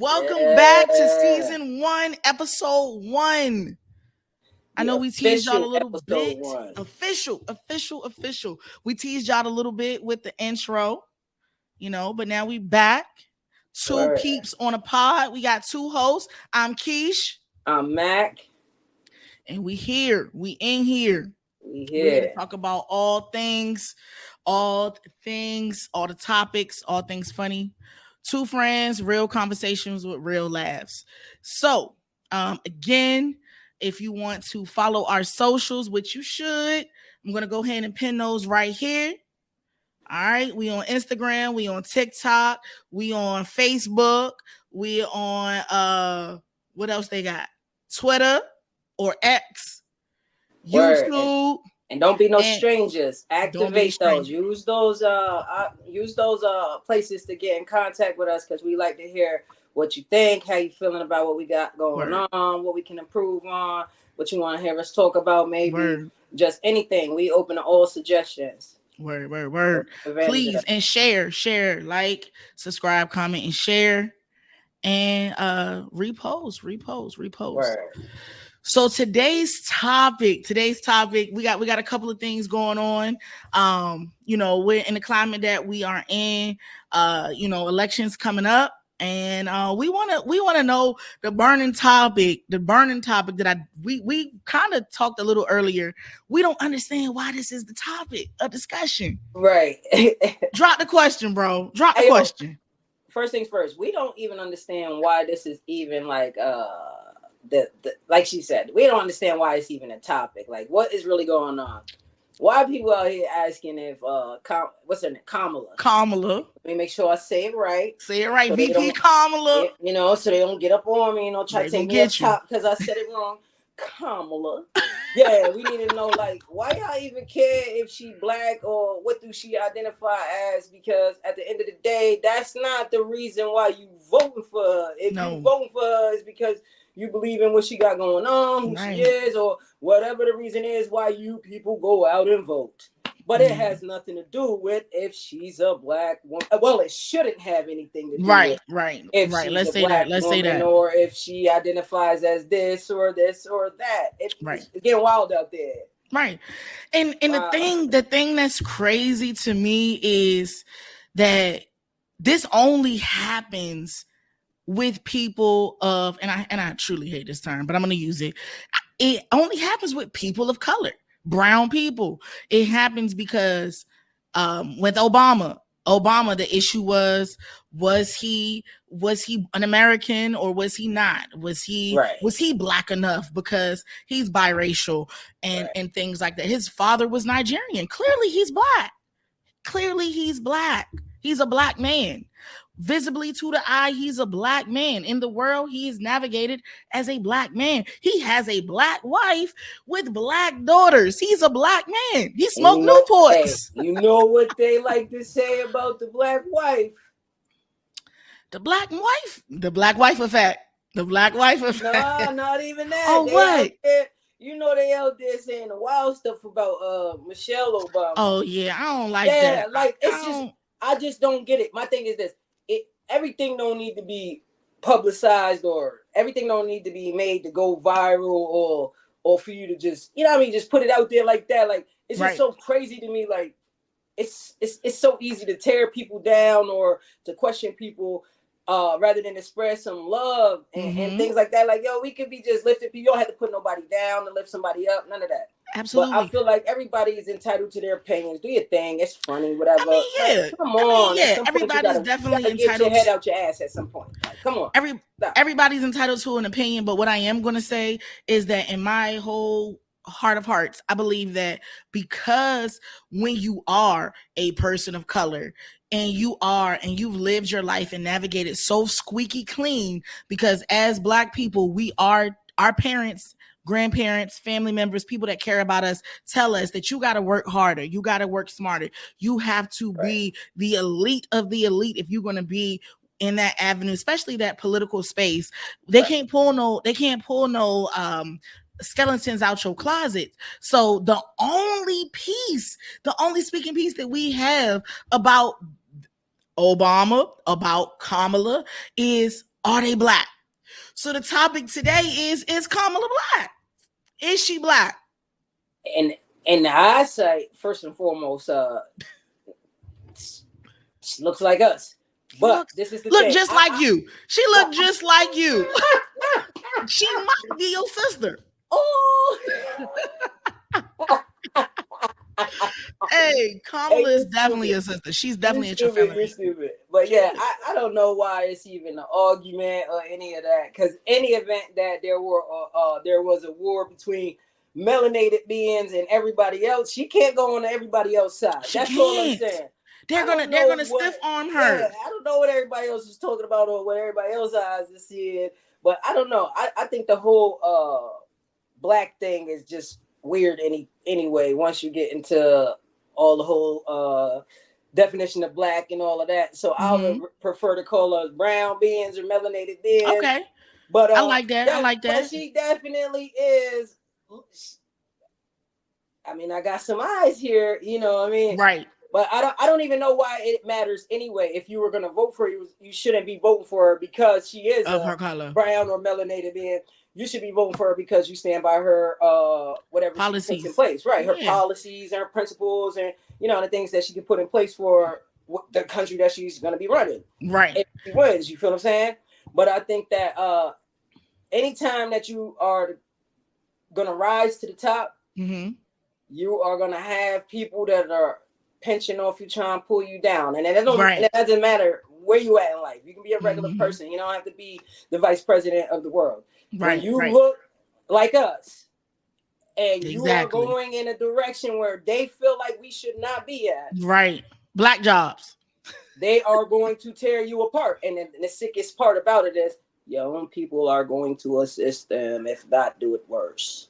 Welcome back to season 1, episode 1. I know we teased y'all a little bit. Official. We teased y'all a little bit with the intro, but now we back. Two Peeps on a Pod. We got two hosts. I'm Keish. I'm Mac. And we here. We in here. We're here to talk about all things, all the topics, all things funny. Two friends, real conversations with real laughs. So, again, if you want to follow our socials, which you should, I'm going to go ahead and pin those right here. All right. We on Instagram. We on TikTok. We on Facebook. We on, what else they got? Twitter or X. YouTube. And don't be no strangers. Activate those. Use those places to get in contact with us, because we like to hear what you think, how you feeling about what we got going on, what we can improve on, what you want to hear us talk about, maybe just anything. We open to all suggestions. Word. Please, and share, like, subscribe, comment, and share, and repost. Word. So today's topic, we got a couple of things going on. We're in the climate that we are in. Elections coming up, and we want to know the burning topic that we kind of talked a little earlier. We don't understand why this is the topic of discussion. Right. Drop the question, bro. Drop the question. First things first, we don't even understand why this is even like like she said, we don't understand why it's even a topic. Like, what is really going on? Why are people out here asking if what's her name? Kamala. Let me make sure I say it right. So VP Kamala. So they don't get up on me, try to take me up top because I said it wrong. Kamala. Yeah, we need to know, like, why y'all even care if she black or what do she identify as? Because at the end of the day, that's not the reason why you voting for her. If you voting for her, it's because you believe in what she got going on, who she is, or whatever the reason is why you people go out and vote. But it has nothing to do with if she's a black woman. Well, it shouldn't have anything to do with if she's Let's a say black that. woman, or if she identifies as this or that. It's getting wild out there. Right. And the thing that's crazy to me is that this only happens with people of, and I truly hate this term, but I'm going to use it. It only happens with people of color, brown people. It happens because with Obama, the issue was he an American or was he not? Was he black enough, because he's biracial and things like that. His father was Nigerian. Clearly he's black. He's a black man. Visibly to the eye, he's a black man. In the world, he is navigated as a black man. He has a black wife with black daughters. He's a black man. He smoked Newports. Hey, you know what they like to say about the black wife? The black wife effect. The black wife effect. No, not even that. Oh, what? They out there saying the wild stuff about Michelle Obama. Oh, yeah. I don't like that. Yeah, like, I just don't get it. My thing is this. Everything don't need to be publicized, or everything don't need to be made to go viral, or for you to just, just put it out there like that. Like, it's just so crazy to me. Like, it's so easy to tear people down or to question people rather than express some love and things like that. Like, we could be just lifting people. You don't have to put nobody down to lift somebody up. None of that. Absolutely. But I feel like everybody is entitled to their opinions. Do your thing. It's funny, whatever. Come on. Everybody's definitely entitled. Get your head out your ass at some point. Like, come on. Everybody's entitled to an opinion. But what I am going to say is that in my whole heart of hearts, I believe that because when you are a person of color and you've lived your life and navigated so squeaky clean, because as black people, we are, our parents, grandparents, family members, people that care about us tell us that you got to work harder. You got to work smarter. You have to be the elite of the elite if you're going to be in that avenue, especially that political space. They can't pull no skeletons out your closet. So the only speaking piece that we have about Obama, about Kamala, is Are they black? So the topic today is Kamala black? Is she black? And in the eyesight, first and foremost, she looks like us. But this is the thing. Just like you. She looked just like you. She might be your sister. Oh. Hey, Kamala is definitely a sister. She's definitely a stupid. You're stupid. But yeah, I don't know why it's even an argument or any of that. Because any event that there was a war between melanated beings and everybody else, she can't go on to everybody else's side. That's all I'm saying. They're gonna stiff arm her. Yeah, I don't know what everybody else is talking about or what everybody else's eyes is seeing. But I don't know. I think the whole black thing is just weird anyway. Once you get into all the whole definition of black and all of that, so I would prefer to call us brown beings or melanated beings. Okay, but I like that. I like that. But she definitely is. I mean, I got some eyes here. You know what I mean? Right. But I don't even know why it matters anyway. If you were going to vote for her, you shouldn't be voting for her because she is of her color, brown or melanated being. You should be voting for her because you stand by her whatever policies she puts in place, right? Her policies and her principles, and the things that she can put in place for the country that she's going to be running. Right. If she wins, you feel what I'm saying? But I think that anytime that you are going to rise to the top, you are going to have people that are pinching off you, trying to pull you down, and it doesn't matter where you at in life. You can be a regular person. You don't have to be the vice president of the world. Right. When you look like us, and you are going in a direction where they feel like we should not be at. Right. Black jobs. They are going to tear you apart, and the sickest part about it is your own people are going to assist them, if not do it worse.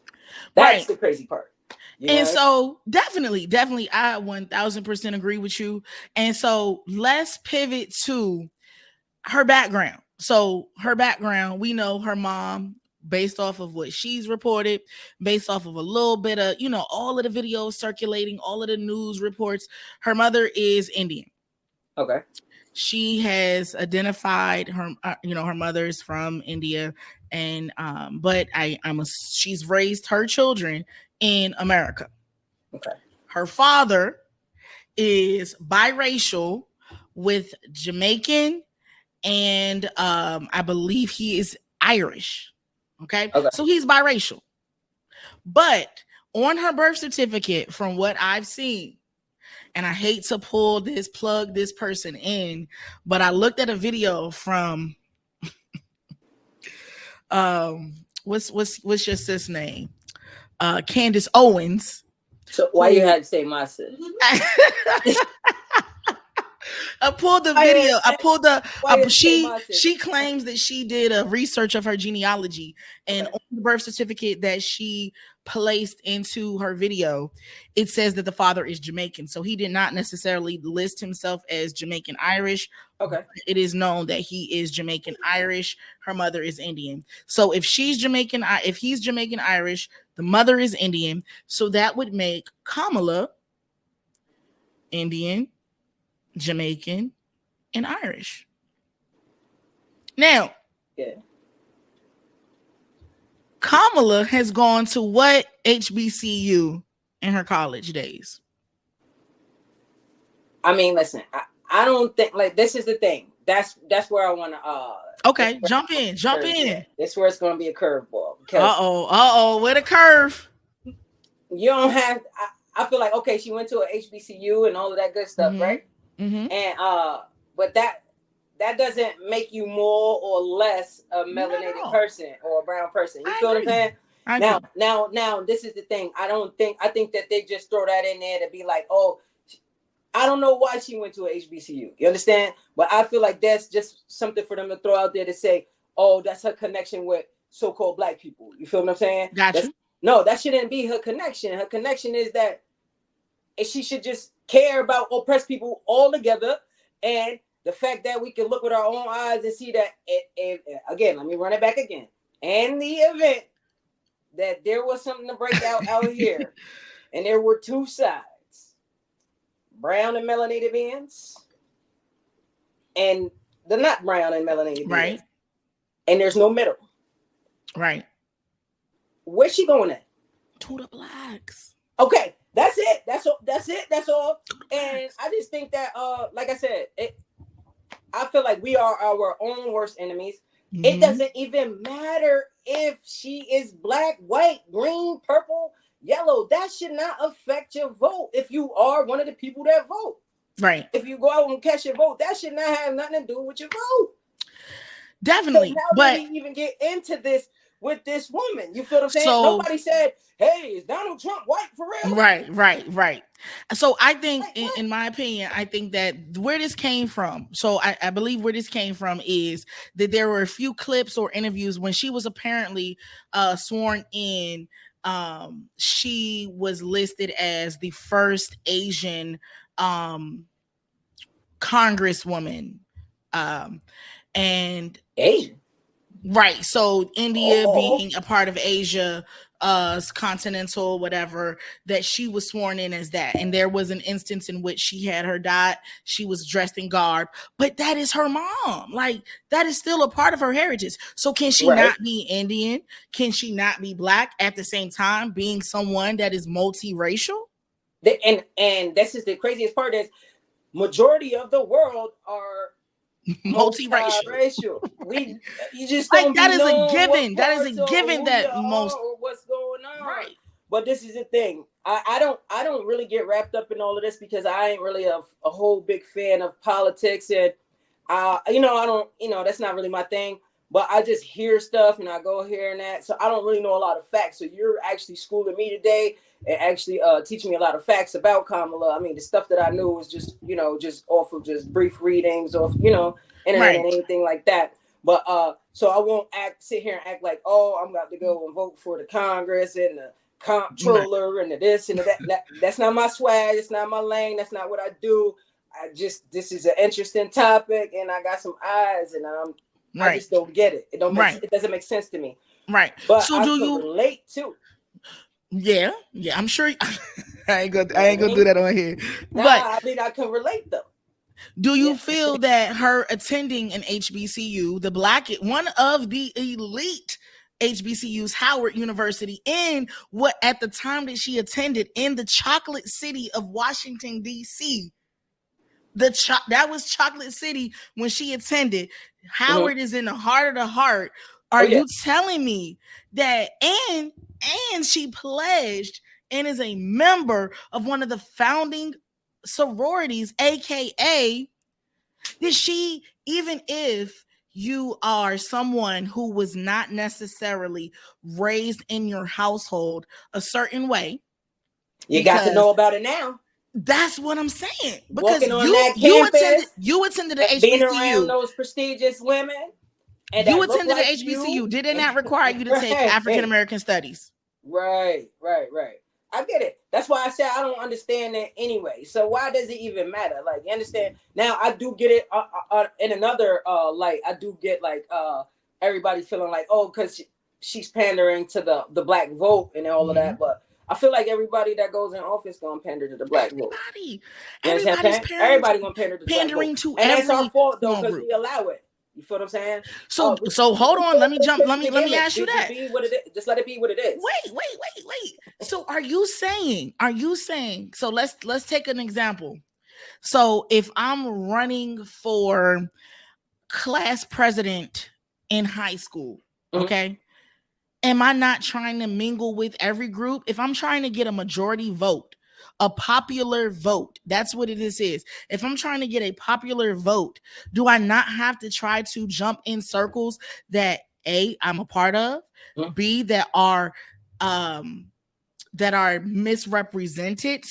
That's the crazy part. And so definitely, I 1000% agree with you. And so let's pivot to her background. So her background, we know her mom, based off of what she's reported, based off of a little bit of, all of the videos circulating, all of the news reports, her mother is Indian. Okay. She has identified her, her mother's from India, and but she's raised her children in America. Okay. Her father is biracial with Jamaican, and I believe he is Irish. Okay. So he's biracial. But on her birth certificate, from what I've seen, and I hate to plug this person in, but I looked at a video from what's your sis name? Candace Owens. So why you had to say my sis? I pulled the video. She claims that she did a research of her genealogy, and on the birth certificate that she placed into her video, it says that the father is Jamaican. So he did not necessarily list himself as Jamaican Irish. Okay. It is known that he is Jamaican Irish. Her mother is Indian. So if he's Jamaican Irish, the mother is Indian. So that would make Kamala Indian, Jamaican, and Irish. Now, Kamala has gone to what HBCU in her college days? I mean, listen, I don't think, like, this is the thing. That's where I want to okay, jump in. This is where it's going to be a curveball. Where the curve? You don't have. I feel like, okay, she went to a HBCU and all of that good stuff, right? And but that doesn't make you more or less a melanated person or a brown person. You feel what I'm saying? Now, this is the thing. I think that they just throw that in there to be like, oh, I don't know why she went to a HBCU. You understand? But I feel like that's just something for them to throw out there to say, oh, that's her connection with so-called black people. You feel what I'm saying? Gotcha. No, that shouldn't be her connection. Her connection is that she should just care about oppressed people all together, and the fact that we can look with our own eyes and see that, again, let me run it back again. In the event that there was something to break out here, and there were two sides, brown and melanated beings, and the not brown and melanated beings. Right. and there's no middle. Right. Where's she going at? To the blacks. Okay, that's it. That's all. That's it. That's all. And I just think that, like I said, I feel like we are our own worst enemies. Mm-hmm. It doesn't even matter if she is black, white, green, purple, yellow. That should not affect your vote if you are one of the people that vote. Right. If you go out and cast your vote, that should not have nothing to do with your vote. Definitely. So how did we even get into this with this woman? You feel what I'm saying? So, nobody said, hey, is Donald Trump white for real? Right. So I think, in my opinion, I think that where this came from, so I believe where this came from is that there were a few clips or interviews when she was apparently sworn in. She was listed as the first Asian congresswoman, and Asian. Right. So India being a part of Asia, continental, whatever, that she was sworn in as that. And there was an instance in which she had her dot. She was dressed in garb, but that is her mom. Like, that is still a part of her heritage. So can she not be Indian? Can she not be black at the same time, being someone that is multiracial? And this is the craziest part, is majority of the world are multiracial. You just don't that is a given. That is a given that most or what's going on. Right. But this is the thing. I don't really get wrapped up in all of this because I ain't really a whole big fan of politics, and I don't, that's not really my thing. But I just hear stuff and I go here and that. So I don't really know a lot of facts. So you're actually schooling me today and actually teaching me a lot of facts about Kamala. I mean, the stuff that I knew was just, just off of just brief readings off, internet and anything like that. But so I won't sit here and act like, oh, I'm about to go and vote for the Congress and the comptroller and the this and the that. That's not my swag. It's not my lane. That's not what I do. This is an interesting topic and I got some eyes and I just don't get it. It doesn't make sense to me. Right. But so I can relate too. Yeah, I'm sure. I ain't gonna do that on here. But I mean, I can relate though. Do you feel that her attending an HBCU, one of the elite HBCUs, Howard University, in what at the time that she attended in the chocolate city of Washington, D.C., that was Chocolate City when she attended. Howard is in the heart of the heart. Are you telling me that and she pledged and is a member of one of the founding sororities, aka did she, even if you are someone who was not necessarily raised in your household a certain way, you got to know about it now. That's what I'm saying. Because you attended the HBCU, being around those prestigious women. And you attended the HBCU. Did it not require you to take African American studies? Right. I get it. That's why I said I don't understand that anyway. So why does it even matter? Like, you understand? Now I do get it in another light. I do get like everybody feeling like, oh, because she's pandering to the black vote and all of that. But I feel like everybody that goes in office gonna pander to the black vote. Everybody gonna pander to the pandering black vote. To and every that's our fault though, because we allow it. You feel what I'm saying? So hold on. Let me ask you that. Just let it be what it is. Wait. So are you saying? So let's take an example. So if I'm running for class president in high school, okay, am I not trying to mingle with every group? If I'm trying to get a majority vote, a popular vote, that's what it is. If I'm trying to get a popular vote, do I not have to try to jump in circles that A, I'm a part of, B, that are misrepresented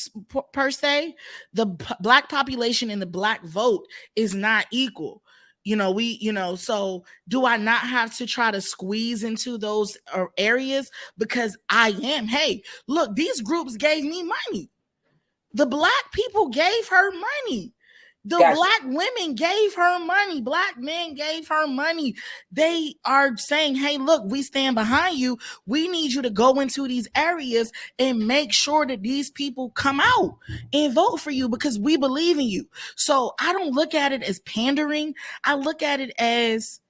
per se? The black population and the black vote is not equal. So do I not have to try to squeeze into those areas because I am? Hey, look, these groups gave me money. The black people gave her money. The black women gave her money. Black men gave her money. They are saying, hey, look, we stand behind you. We need you to go into these areas and make sure that these people come out and vote for you because we believe in you. So I don't look at it as pandering. I look at it as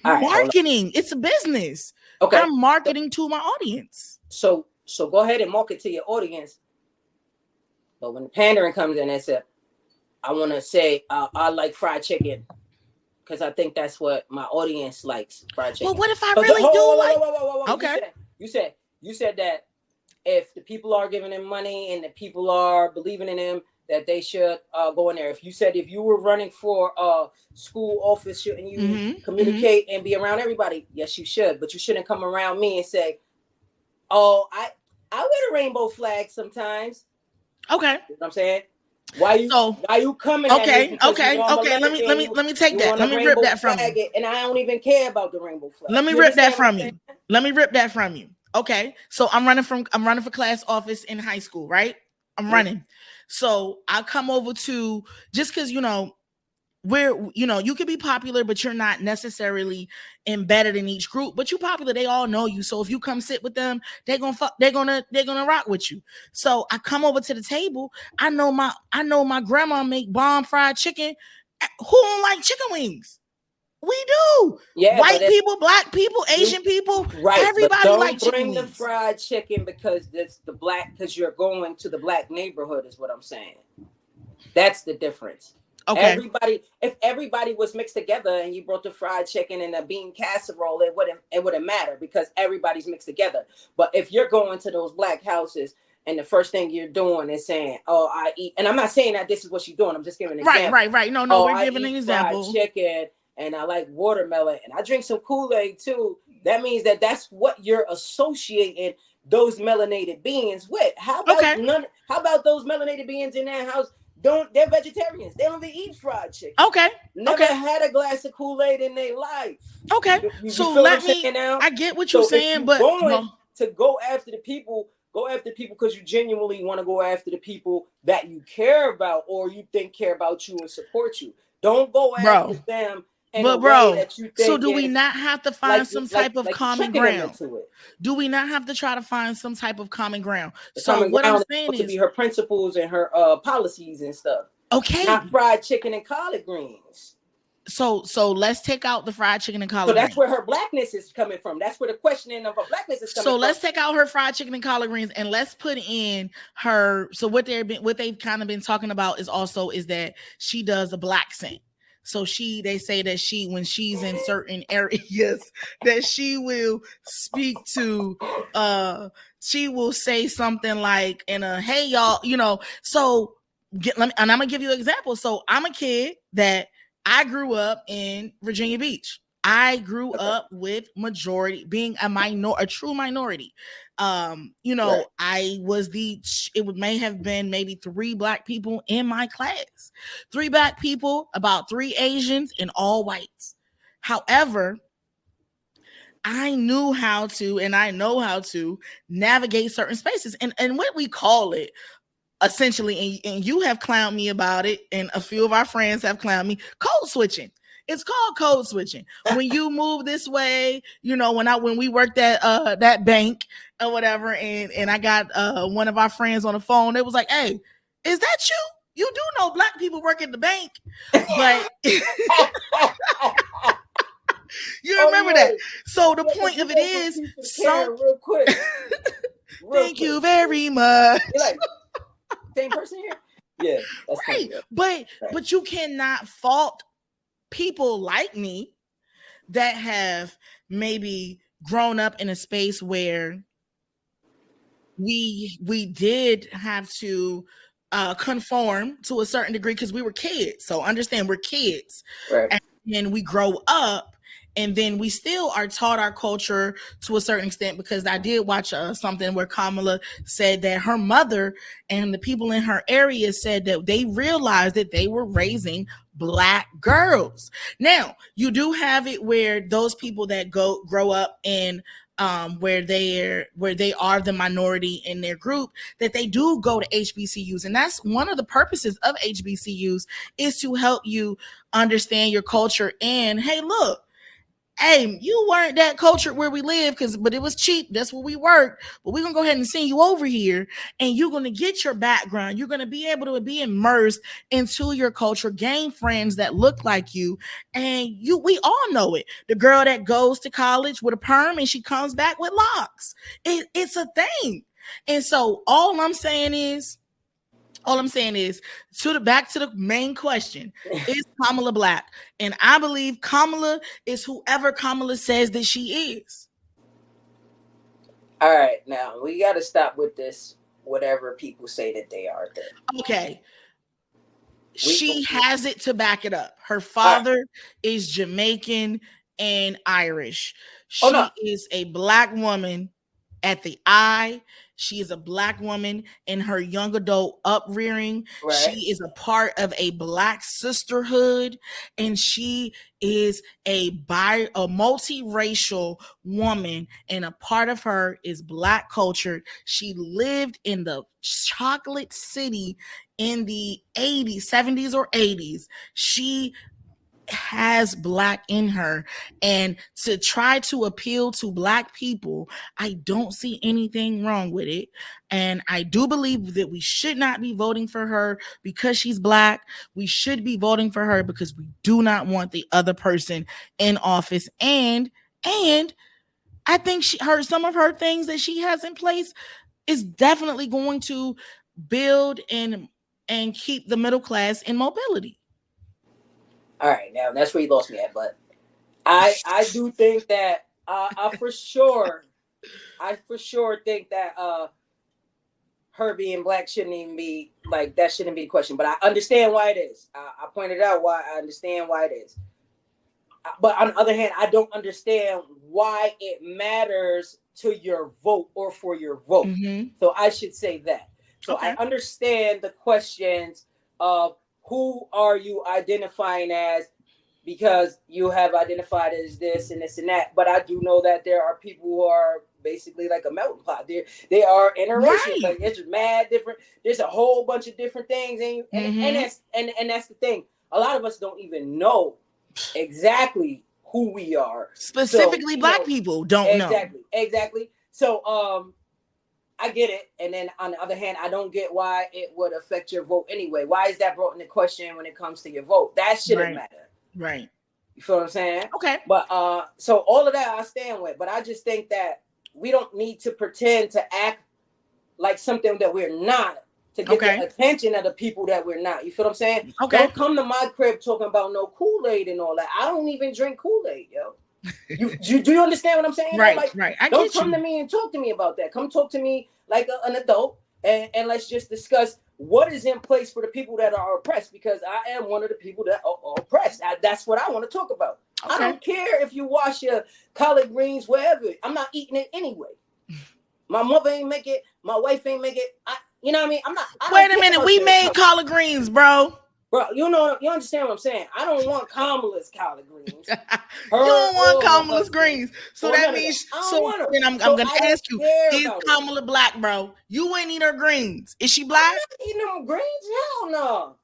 Marketing. It's a business. Okay. I'm marketing to my audience. So go ahead and market to your audience. But when the pandering comes in and says, I want to say I like fried chicken because I think that's what my audience likes, fried chicken. Well, what if I really do like? Okay. You said that if the people are giving them money and the people are believing in them, that they should go in there. If you were running for school office, shouldn't you communicate and be around everybody? Yes, you should. But you shouldn't come around me and say, "Oh, I wear the rainbow flag sometimes." Okay. You know what I'm saying? Why you coming? Okay. Let me take that. Let me rip that from you. And I don't even care about the rainbow flag. Let me rip that from you. Okay. So I'm running for class office in high school, right? I'm running. So I come over to, just because, you could be popular, but you're not necessarily embedded in each group, but you're popular. They all know you. So if you come sit with them, they're gonna rock with you. So I come over to the table. I know my grandma make bomb fried chicken. Who don't like chicken wings? We do. Yeah, white people, black people, Asian people, right? Everybody likes chicken wings. Don't bring the fried chicken because because you're going to the black neighborhood is what I'm saying. That's the difference. Okay. If everybody was mixed together and you brought the fried chicken and the bean casserole, it wouldn't matter because everybody's mixed together. But if you're going to those black houses and the first thing you're doing is saying, "Oh, I eat," and I'm not saying that this is what you're doing. I'm just giving an example. Right. No, we're giving an example. Fried chicken. And I like watermelon, and I drink some Kool-Aid too. That means that's what you're associating those melanated beings with. How about those melanated beings in that house? They're vegetarians. They don't even eat fried chicken. Okay. Never had a glass of Kool-Aid in their life. Okay. So let me. I get what you're saying, but to go after the people. Go after people because you genuinely want to go after the people that you care about or you think care about you and support you. Don't go after them. But bro, so do we not have to find some type of common ground? Do we not have to try to find some type of common ground? So what I'm saying is to be her principles and her policies and stuff. Okay. Not fried chicken and collard greens. So let's take out the fried chicken and collard greens. So that's where her blackness is coming from. That's where the questioning of her blackness is coming from. So let's take out her fried chicken and collard greens and let's put in her. So what they've kind of been talking about is that she does a black scent. So they say that when she's in certain areas, that she will speak to, she will say something like, hey y'all, so and I'm gonna give you an example. So I'm a kid that I grew up in Virginia Beach. I grew up with being a true minority. Right. I was it may have been maybe 3 black people in my class, 3 black people, about 3 Asians, and all whites. However, I knew how to, and I know how to navigate certain spaces, and what we call it, essentially, and you have clowned me about it, and a few of our friends have clowned me, code switching. It's called code switching. When you move this way, when we worked at that bank or whatever, and I got one of our friends on the phone, it was like, "Hey, is that you? You do know black people work at the bank." But you remember that. So the point of it is, real quick. Thank you very much. Like, same person here? Yeah. That's right. But you cannot fault people like me that have maybe grown up in a space where we did have to conform to a certain degree because we were kids. So understand, we're kids, right? And we grow up, and then we still are taught our culture to a certain extent, because I did watch something where Kamala said that her mother and the people in her area said that they realized that they were raising Black girls. Now, you do have it where those people that grow up in where they are the minority in their group, that they do go to HBCUs. And that's one of the purposes of HBCUs, is to help you understand your culture. And hey, look, hey, you weren't that cultured where we live, but it was cheap. That's where we worked. But we're gonna go ahead and send you over here, and you're gonna get your background. You're gonna be able to be immersed into your culture, gain friends that look like you, and we all know it. The girl that goes to college with a perm and she comes back with locks. It's a thing. And so all I'm saying is back to the main question, is Kamala black? And I believe Kamala is whoever Kamala says that she is. All right, now we got to stop with this whatever people say that they are thing. Okay. She has it to back it up. Her father is Jamaican and Irish. She is a black woman at the eye. She is a black woman in her young adult uprearing. Right. She is a part of a black sisterhood, and she is a multiracial woman, and a part of her is black culture. She lived in the chocolate city in the 80s, 70s or 80s. She has black in her, and to try to appeal to black people, I don't see anything wrong with it. And I do believe that we should not be voting for her because she's black. We should be voting for her because we do not want the other person in office. And I think some of her things that she has in place is definitely going to build and keep the middle class in mobility. All right, now that's where you lost me at, but I do think that I for sure think that her being black shouldn't even be like, that shouldn't be the question. But I understand why it is. I pointed out why. I understand why it is. But on the other hand, I don't understand why it matters to your vote or for your vote. Mm-hmm. So I should say that. So okay. I understand the questions of who are you identifying as, because you have identified as this and this and that. But I do know that there are people who are basically like a melting pot. They are interracial. Right. Like, it's mad different. There's a whole bunch of different things, and that's the thing. A lot of us don't even know exactly who we are. Specifically, so, black people don't know. Exactly. So I get it. And then on the other hand, I don't get why it would affect your vote anyway. Why is that brought into question when it comes to your vote? That shouldn't matter. Right. You feel what I'm saying? Okay. But so all of that I stand with. But I just think that we don't need to pretend to act like something that we're not to get the attention of the people that we're not. You feel what I'm saying? Okay. Don't come to my crib talking about no Kool-Aid and all that. I don't even drink Kool-Aid, yo. Do you understand what I'm saying? Right, like, right. Don't come to me and talk to me about that. Come talk to me like an adult, and let's just discuss what is in place for the people that are oppressed, because I am one of the people that are oppressed. That's what I want to talk about. Okay. I don't care if you wash your collard greens wherever. I'm not eating it anyway. My mother ain't make it. My wife ain't make it. You know what I mean? I'm not. Wait a minute. We made collard greens, bro. Bro, you understand what I'm saying? I don't want Kamala's collard greens. You don't want Kamala's greens. So that means, then I'm going to ask you, is Kamala black, bro? You ain't eat her greens. Is she black? I'm not eating them greens? Hell no.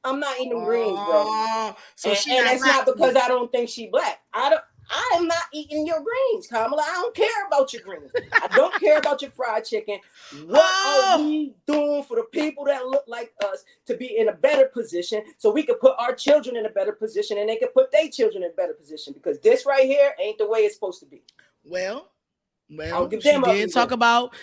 I'm not eating them greens, bro. So and it's not because I don't think she black. I am not eating your greens, Kamala. I don't care about your greens. I don't care about your fried chicken. What are we doing for the people that look like us to be in a better position so we can put our children in a better position and they can put their children in a better position? Because this right here ain't the way it's supposed to be. Well, she did talk about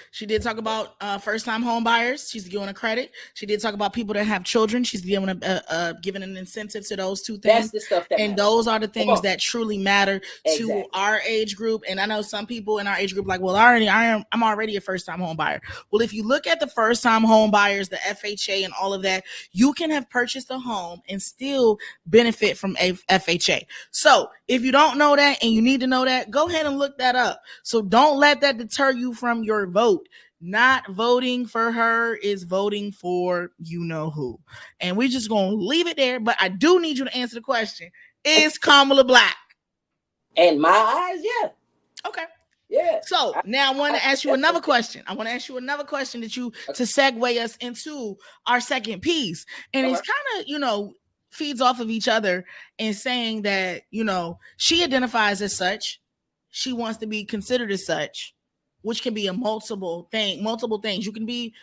first-time home buyers. She's giving a credit. She did talk about people that have children. She's giving an incentive to those two things. That's the stuff that matters. Those are the things that truly matter to our age group. And I know some people in our age group like, well, I'm already a first-time home buyer. Well, if you look at the first-time home buyers, the FHA and all of that, you can have purchased a home and still benefit from a FHA. So if you don't know that and you need to know that, go ahead and look that up. So don't let that deter you from your vote. Not voting for her is voting for you know who. And we're just going to leave it there. But I do need you to answer the question. Is Kamala black? In my eyes, yeah. Okay. Yeah. So now I want to ask you another question. To segue us into our second piece. And it's kind of, feeds off of each other and saying that, you know, she identifies as such. She wants to be considered as such, which can be a multiple things. You can be,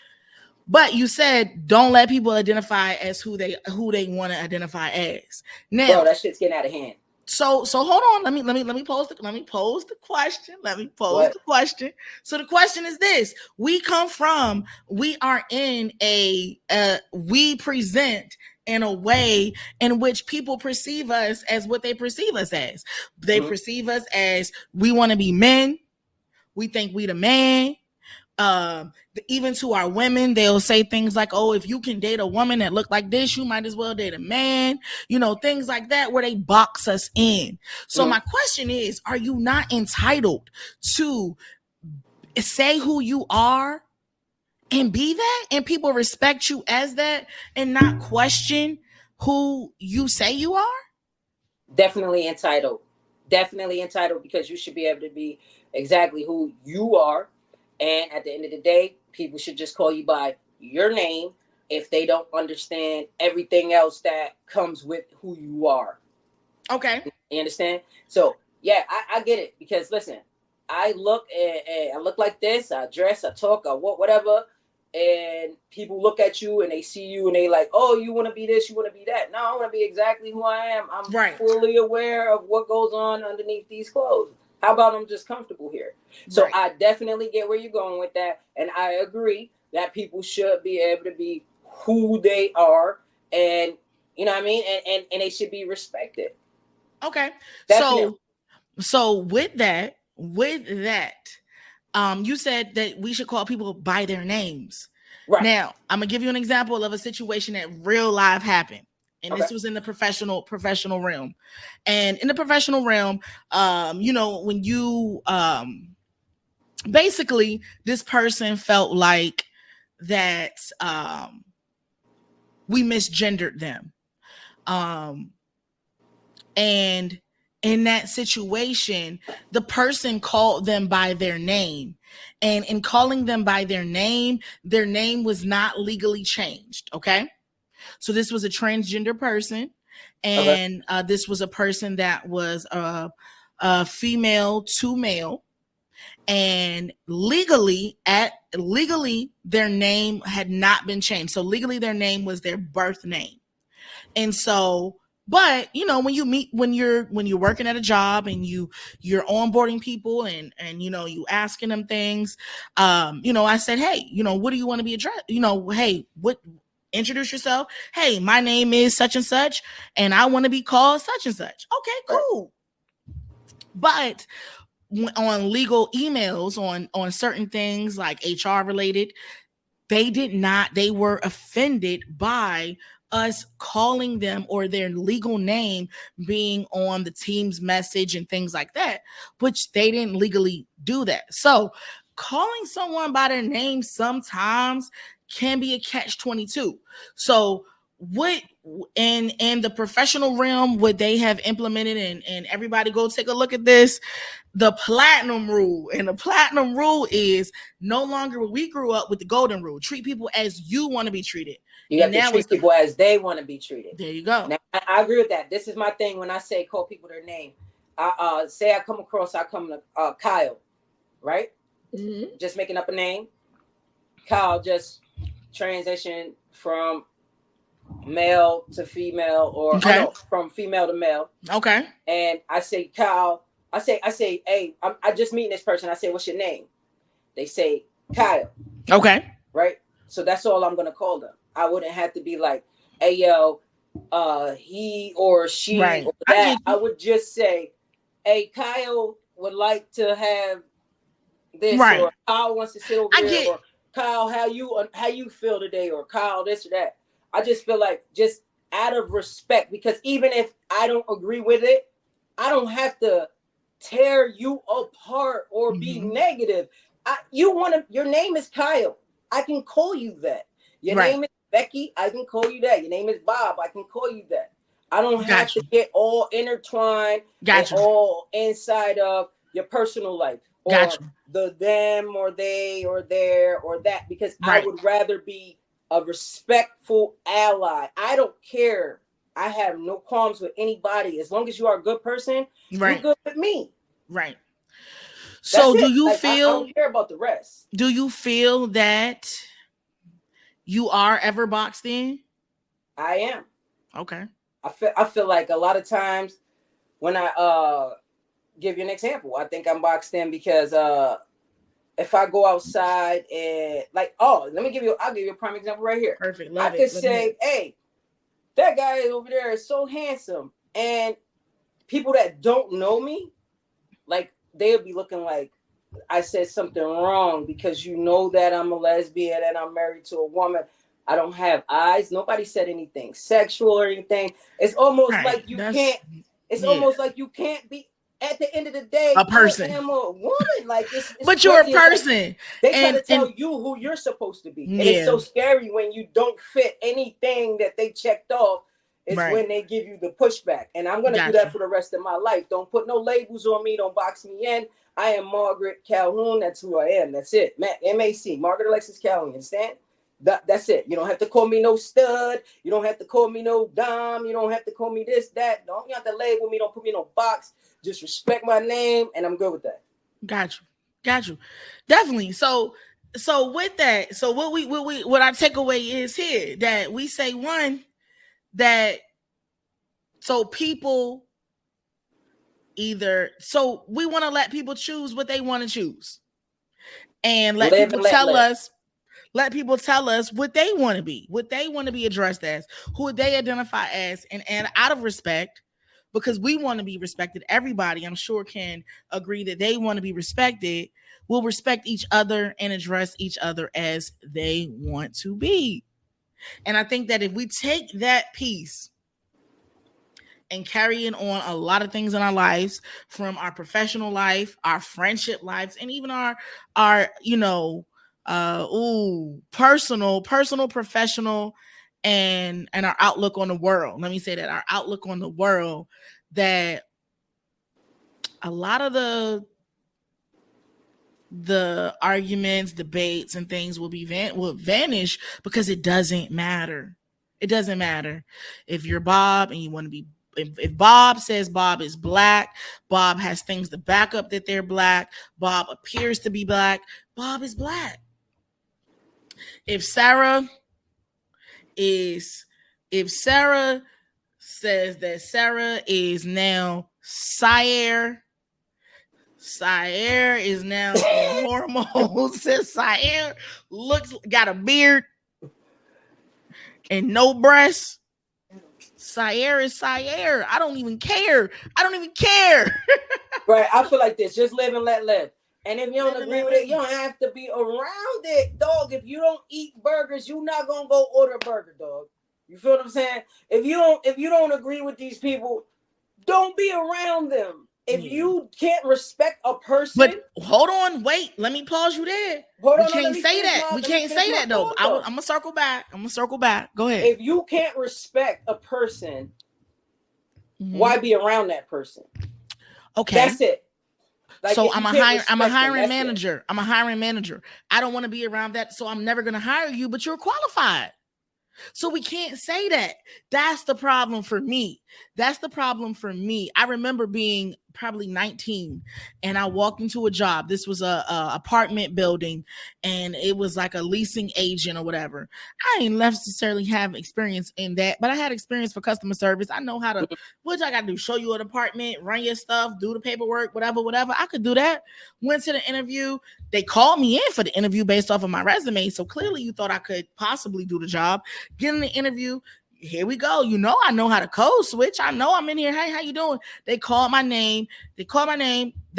but you said don't let people identify as who they want to identify as. Now, bro, that shit's getting out of hand. So hold on. Let me pose the question. The question. So the question is this: we are in we present in a way in which people perceive us as what they perceive us as. They perceive us as we want to be men. We think we the man. Even to our women, they'll say things like, oh, if you can date a woman that look like this, you might as well date a man, you know, things like that, where they box us in. So my question is, are you not entitled to say who you are and be that, and people respect you as that and not question who you say you are? Definitely entitled, because you should be able to be exactly who you are. And at the end of the day, people should just call you by your name if they don't understand everything else that comes with who you are. Okay. You understand? So, yeah, I get it. Because, listen, I look like this. I dress, I talk, I walk, whatever. And people look at you and they see you and they like, oh, you want to be this, you want to be that. No, I want to be exactly who I am. I'm fully aware of what goes on underneath these clothes. How about I'm just comfortable here? So I definitely get where you're going with that. And I agree that people should be able to be who they are. And, you know what I mean? And they should be respected. Okay. Definitely. So with that, you said that we should call people by their names. Right. Now, I'm going to give you an example of a situation that real life happened. And this was in the professional realm. And in the professional realm, you know, when you basically this person felt like that we misgendered them. And in that situation, the person called them by their name. And in calling them by their name was not legally changed. Okay. So this was a transgender person, and this was a person that was a female to male, and legally their name had not been changed. So legally their name was their birth name. And so, but you know, when you're working at a job and you're onboarding people and you know, you asking them things, you know, I said, hey, you know, what do you want to be addressed? You know, hey, introduce yourself. Hey, my name is such and such, and I want to be called such and such. Okay, cool. But on legal emails, on certain things like HR related, they were offended by us calling them or their legal name being on the team's message and things like that, which they didn't legally do that. So calling someone by their name sometimes can be a catch-22. So what in the professional realm would they have implemented, and everybody go take a look at this, the platinum rule. And the platinum rule is no longer, we grew up with the golden rule: treat people as you want to be treated. You have to treat people as they want to be treated. There you go. Now, I agree with that. This is my thing when I say call people their name. Say I come to Kyle, right? Mm-hmm. Just making up a name. Kyle just transitioned from male to female, or from female to male. Okay. And I say, Kyle, I say, hey, I just meeting this person. I say, what's your name? They say, Kyle. Okay. Right. So that's all I'm gonna call them. I wouldn't have to be like, hey, yo, he or she or that. I would just say, hey, Kyle would like to have this, or Kyle wants to sit over there, or Kyle, how you feel today, or Kyle, this or that. I just feel like, just out of respect, because even if I don't agree with it, I don't have to tear you apart or be negative. Your name is Kyle. I can call you that. Your name is Becky. I can call you that. Your name is Bob. I can call you that. I don't have to get all intertwined and all inside of your personal life, or the them or they or there or that, because I would rather be a respectful ally. I don't care I have no qualms with anybody. As long as you are a good person, right. you're good with me. Right. So do you feel I don't care about the rest. Do you feel that you are ever boxed in? I am. Okay. I feel like a lot of times when I give you an example, I think I'm boxed in because if I go outside and I'll give you a prime example right here. Perfect. I could say, hey, that guy over there is so handsome. And people that don't know me, like, they'll be looking like I said something wrong because you know that I'm a lesbian and I'm married to a woman. I don't have eyes. Nobody said anything sexual or anything. It's almost like you can't. It's almost like you can't be. At the end of the day, a person. I am a woman. Like it's but you're a person. Like they try to tell you who you're supposed to be, and it's so scary when you don't fit anything that they checked off. It's when they give you the pushback, and I'm gonna do that for the rest of my life. Don't put no labels on me. Don't box me in. I am Margaret Calhoun. That's who I am. That's it. MAC. Margaret Alexis Calhoun. Understand? That's it. You don't have to call me no stud. You don't have to call me no dom. You don't have to call me this, that. You have to label me. Don't put me in no box. Just respect my name, and I'm good with that. Got you. Definitely. So with that, so what our takeaway is here, that we say one, that so people so we want to let people choose what they want to choose, and let people tell us what they want to be, what they want to be addressed as, who they identify as, and out of respect, because we want to be respected. Everybody, I'm sure, can agree that they want to be respected. We'll respect each other and address each other as they want to be. And I think that if we take that piece and carry it on a lot of things in our lives, from our professional life, our friendship lives, and even our personal, professional, and our outlook on the world. Let me say that our outlook on the world, that a lot of the arguments, debates, and things will vanish, because it doesn't matter. It doesn't matter if you're Bob and you want to be. If Bob says Bob is black, Bob has things to back up that they're black, Bob appears to be black, Bob is black. If Sarah says that Sarah is now Sire is now on hormones. Says Sire got a beard and no breasts. Sire is Sire. I don't even care. Right. I feel like this. Just live and let live. And if you don't agree with it, you don't have to be around it, dog. If you don't eat burgers, you're not gonna go order a burger, dog. You feel what I'm saying? If you don't agree with these people, don't be around them. If you can't respect a person, but hold on, wait. Let me pause you there. We can't say that though. I'm gonna circle back. Go ahead. If you can't respect a person, why be around that person? Okay, that's it. Like, so I'm a hiring manager. I'm a hiring manager. I don't want to be around that, so I'm never gonna hire you. But you're qualified. So we can't say that. That's the problem for me. I remember being probably 19 and I walked into a job. This was a apartment building, and it was like a leasing agent or whatever. I didn't necessarily have experience in that, but I had experience for customer service. I know how to, what I got to do, show you an apartment, run your stuff, do the paperwork, whatever. I could do that. Went to the interview. They called me in for the interview based off of my resume. So clearly you thought I could possibly do the job. Get in the interview. Here we go. I know how to code switch. I know I'm in here. Hey, how you doing? They called my name. They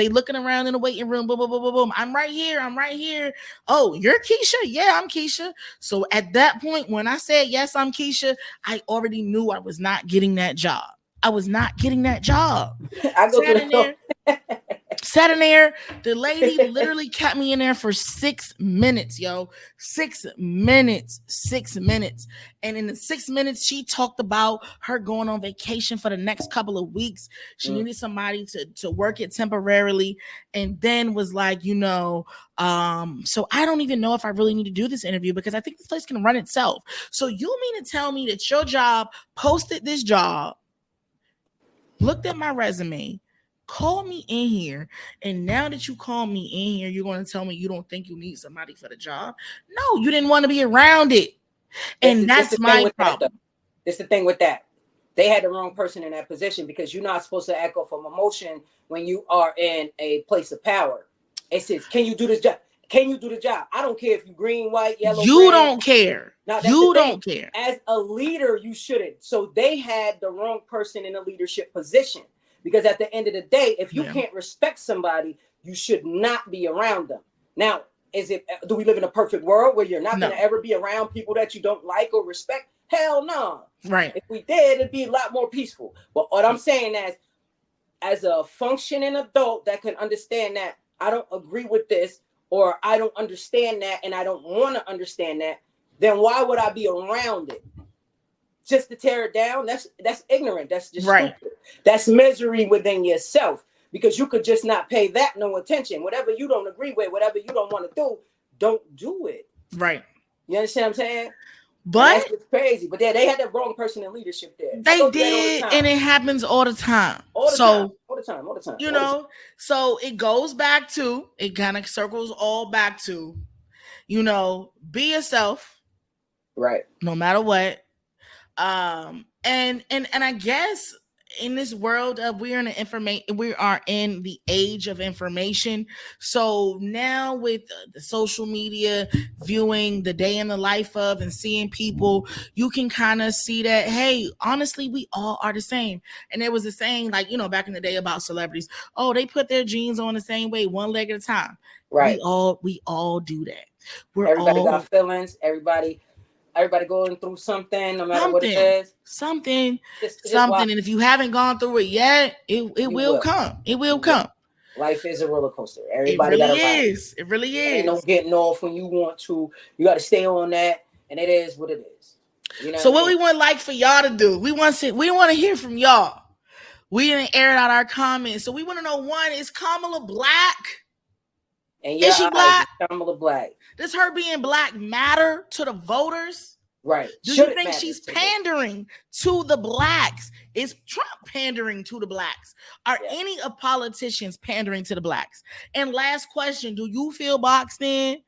looking around in the waiting room. Boom, boom, boom, boom, boom. I'm right here. Oh, you're Keisha? Yeah, I'm Keisha. So at that point, when I said, yes, I'm Keisha, I already knew I was not getting that job. I go Sat in there. The lady literally kept me in there for 6 minutes, yo. 6 minutes. 6 minutes. And in the 6 minutes, she talked about her going on vacation for the next couple of weeks. She needed somebody to work it temporarily. And then was like, so I don't even know if I really need to do this interview because I think this place can run itself. So you mean to tell me that your job posted this job, looked at my resume, call me in here, and now that you call me in here, you're going to tell me you don't think you need somebody for the job? No, you didn't want to be around it. And that's my problem. That's the thing with that. They had the wrong person in that position because you're not supposed to act off of emotion when you are in a place of power. It says, can you do this job? Can you do the job? I don't care if you're green, white, yellow, you red. Don't care. Now, you don't care. As a leader, you shouldn't. So they had the wrong person in a leadership position. Because at the end of the day, if you can't respect somebody, you should not be around them. Now, do we live in a perfect world where you're not going to ever be around people that you don't like or respect? Hell no. Right. If we did, it'd be a lot more peaceful. But what I'm saying is, as a functioning adult that can understand that I don't agree with this, or I don't understand that, and I don't want to understand that, then why would I be around it? Just to tear it down? That's ignorant. That's just stupid. That's misery within yourself, because you could just not pay that no attention. Whatever you don't agree with, whatever you don't want to do, don't do it. Right. You understand what I'm saying? But it's crazy. But they had the wrong person in leadership there. They did, and it happens all the time. All the time. So it goes back to, it kind of circles all back to, be yourself. Right. No matter what. And I guess in this world of we are in the age of information. So now with the social media, viewing the day in the life of and seeing people, you can kind of see that, hey, honestly, we all are the same. And there was a saying, like, back in the day about celebrities, oh, they put their jeans on the same way, one leg at a time. Right. We all do that. Everybody got feelings. Everybody going through something, no matter what it is. Something. And if you haven't gone through it yet, it will come. It will come. Life is a roller coaster. Everybody got a ride. It really is. Ain't no getting off when you want to. You got to stay on that, and it is what it is. So what we want for y'all to do? We want to hear from y'all. We didn't air out our comments, so we want to know: one, is Kamala black? And is she black? Kamala black. Does her being black matter to the voters? Right. Do you think she's pandering to the blacks? Is Trump pandering to the blacks? Are any of politicians pandering to the blacks? And last question, do you feel boxed in?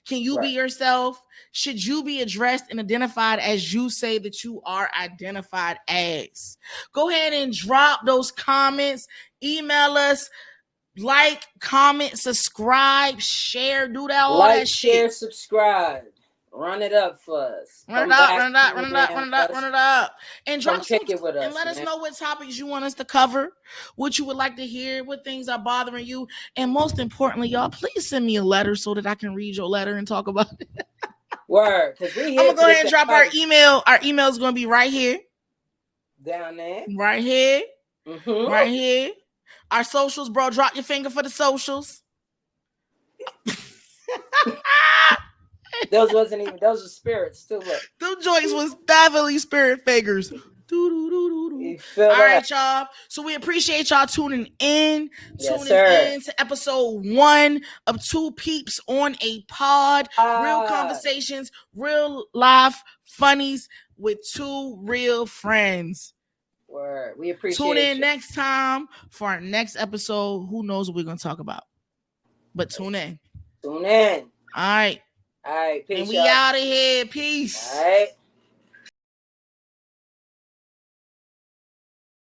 Can you be yourself? Should you be addressed and identified as you say that you are identified as? Go ahead and drop those comments. Email us. Like, comment, subscribe, share, do that all that shit. Share, subscribe. Run it up for us. Run it up. And drop some, with us, and let us know what topics you want us to cover, what you would like to hear, what things are bothering you. And most importantly, y'all, please send me a letter so that I can read your letter and talk about it. Word. I'm going to go ahead and drop our email. Our email is going to be right here. Down there. Right here. Mm-hmm. Right here. Our socials, bro. Drop your finger for the socials. Those were spirits too. Those joints was definitely spirit figures. All right, y'all. So we appreciate y'all tuning in. Tuning in to episode 1 of 2 Peeps on a Pod. Real conversations, real life funnies with 2 real friends. Word. We appreciate Tune in next time for our next episode. Who knows what we're going to talk about? But tune in. Tune in. All right. All right. Peace. And we out of here. Peace. All right.